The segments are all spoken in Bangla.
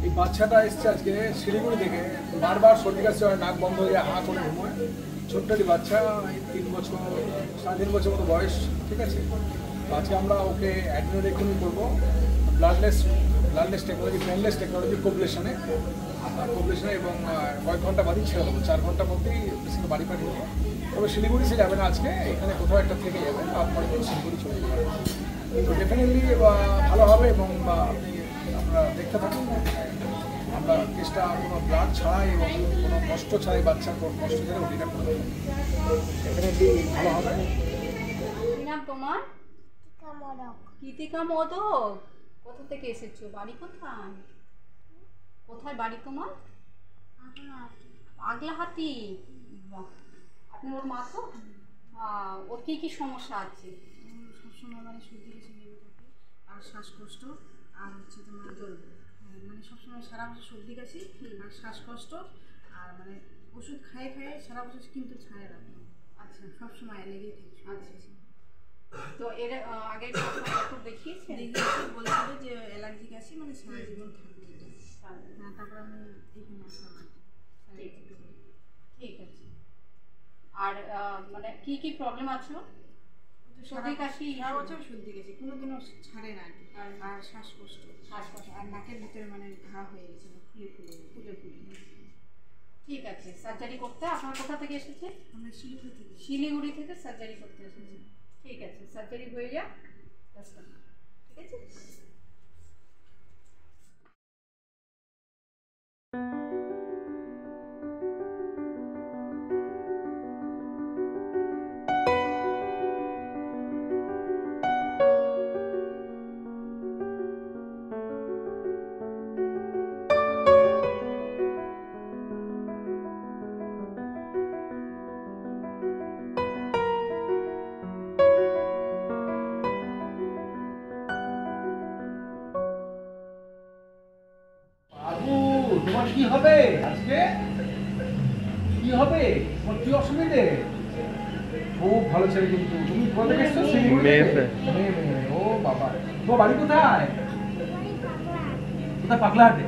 এই বাচ্চাটা এসছে আজকে শিলিগুড়ি থেকে, বারবার সর্দি কাশি হয়, নাক বন্ধ হয়ে যায়, হাঁ করে ঘুমোয়। ছোট্ট একটি বাচ্চা, 3 বছর 3.5 বছর মতো বয়স, ঠিক আছে। তো আজকে আমরা ওকে অ্যাডমিট এখনই করবো ব্লাডলেস টেকনোলজি, পেনলেস টেকনোলজি কোবলেশনে এবং কয়েক ঘন্টা বাদেই ছেড়ে দেবো, 4 ঘন্টার মধ্যেই পেশেন্ট বাড়ি পাঠিয়ে দেবো। তবে শিলিগুড়ি সে যাবে না আজকে, এখানে কোথাও একটা থেকে যাবে, তারপরে শিলিগুড়ি চলে যাবে। তো ডেফিনেটলি ভালো হবে এবং আমরা দেখতে থাকুন। আমরা কেসটা কোনো ব্লাড ছাড়াই এবং কোনো কষ্ট ছাড়াই, বাচ্চার কোনো কষ্ট ছাড়াই ওটিটা করে দেবো, ডেফিনেটলি ভালো হবে। কি নাম তোমার? কৃতিকা মোদক। কোথা থেকে এসেছো? বাড়ি কোথায়? কোথায় বাড়ি তোমার? পাগলাহাটি। বাহ, আপনি ওর মা তো? ওর কী কী সমস্যা আছে? সবসময় মানে সর্দি কাশি লেগে থাকে আর শ্বাসকষ্ট, আর হচ্ছে তোমার মানে সবসময় সারা বছর সর্দি কাশি আর শ্বাসকষ্ট, আর মানে ওষুধ খায়ে খায়ে সারা বছর কিন্তু ছাড়ে না। আচ্ছা, সবসময় লেগেই থাকে। আচ্ছা, তো এর আগে ডক্টর দেখিয়েছেন? বলছিল যে অ্যালার্জি কাশি মানে সারা জীবন থাকবে এটা। হ্যাঁ, তারপর আমি এখানে আসলাম আর কি। ঠিক আছে। আর মানে কি কি প্রবলেম আছে? সর্দি কাশি, সারা বছর সর্দি কাশি, কোনোদিনও ছাড়ে না আর কি। আর শ্বাসকষ্ট আর নাকের ভিতরে মানে ঘা হয়ে গেছে, ফুলে ঠিক আছে। সার্জারি করতে আপনার কোথা থেকে এসেছে? আমরা শিলিগুড়ি থেকে সার্জারি করতে এসেছে। ঠিক আছে, সার্জারি হয়ে যাক, ঠিক আছে। তোমার কি হবে আজকে? কি হবে তোমার? কি অসুবিধে? খুব ভালো ছেলে কিন্তু। তুমি কোথা থেকে এসছো? শিলিগুড়ি থেকে? ও বাবা, তোমার বাড়ি কোথায়? কোথায়? পাগলাহাটে।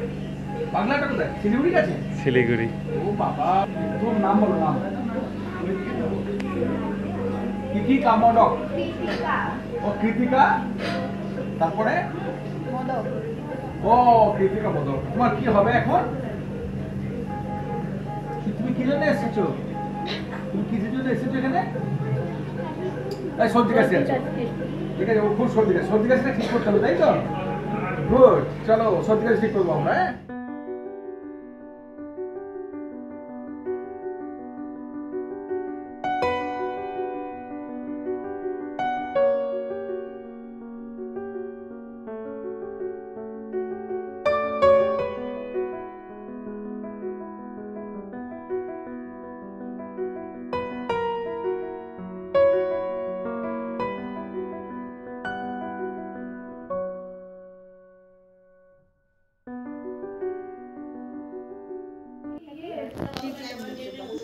পাগলাহাটে কোথায়? শিলিগুড়ি কাছে? শিলিগুড়ি। ও বাবা, তোমার নাম বলো, নাম। কৃতিকা মোদক। ও কৃতিকা, তারপরে ও কৃতিকা মোদক। তোমার কি হবে এখন? তুমি কি জন্য এসেছো? তুমি কিসের জন্য এসেছো এখানে? সর্দি কাশি আছে, ঠিক আছে। ও খুব সর্দি কাশি, সর্দি কাশিটা ঠিক করতে হবে, তাই তো? গুড, চলো সর্দি কাশি ঠিক করবো আমরা। হ্যাঁ,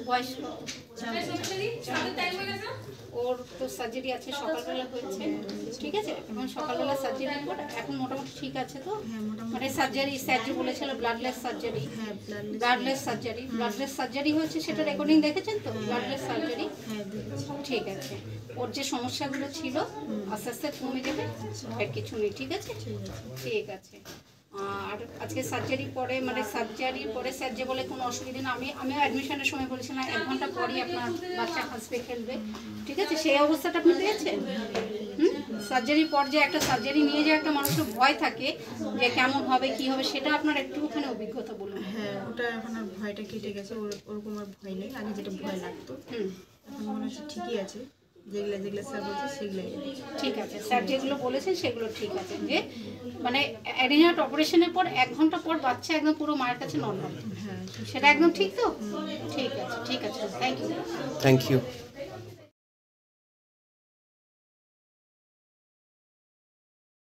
বয়স ওর তো সার্জারি আছে, সকালবেলা হয়েছে, ঠিক আছে। এখন সকালবেলা সার্জারি পর এখন মোটামুটি ঠিক আছে তো? মানে সার্জারি বলেছিল ব্লাডলেস সার্জারি হয়েছে, সেটা রেকর্ডিং দেখেছেন তো? ব্লাডলেস সার্জারি, ঠিক আছে। ওর যে সমস্যাগুলো ছিল আস্তে আস্তে কমে যাবে, আর কিছু নেই, ঠিক আছে? ঠিক আছে। আর আজকে সার্জারি পরে মানে সার্জারির পরে স্যার যে বলে কোনো অসুবিধা না, আমিও অ্যাডমিশনের সময় বলেছিলাম 1 ঘন্টা পরই আপনার বাচ্চা হাসবে, খেলবে, ঠিক আছে। সেই অবস্থাটা আপনি পেয়েছেন? সার্জারির পর যে একটা সার্জারি নিয়ে যে একটা মানুষের ভয় থাকে যে কেমন হবে কি হবে, সেটা আপনার একটুখানি অভিজ্ঞতা বলুন। হ্যাঁ, ওটা এখন আর ভয়টা কেটে গেছে, ওরকম আর ভয় নেই। আগে যেটা ভয় লাগতো এখন মনে হচ্ছে ঠিকই আছে। যেগুলো স্যার বলছে সেগুলোই ঠিক আছে। স্যার যেগুলো বলেছেন সেগুলো ঠিক আছে, যে মানে অ্যাডিনোয়েড অপারেশনের পর 1 ঘন্টা পর বাচ্চা একদম পুরো মায়ের কাছে নর্মাল, সেটা একদম ঠিক তো? ঠিক আছে, থ্যাংক ইউ।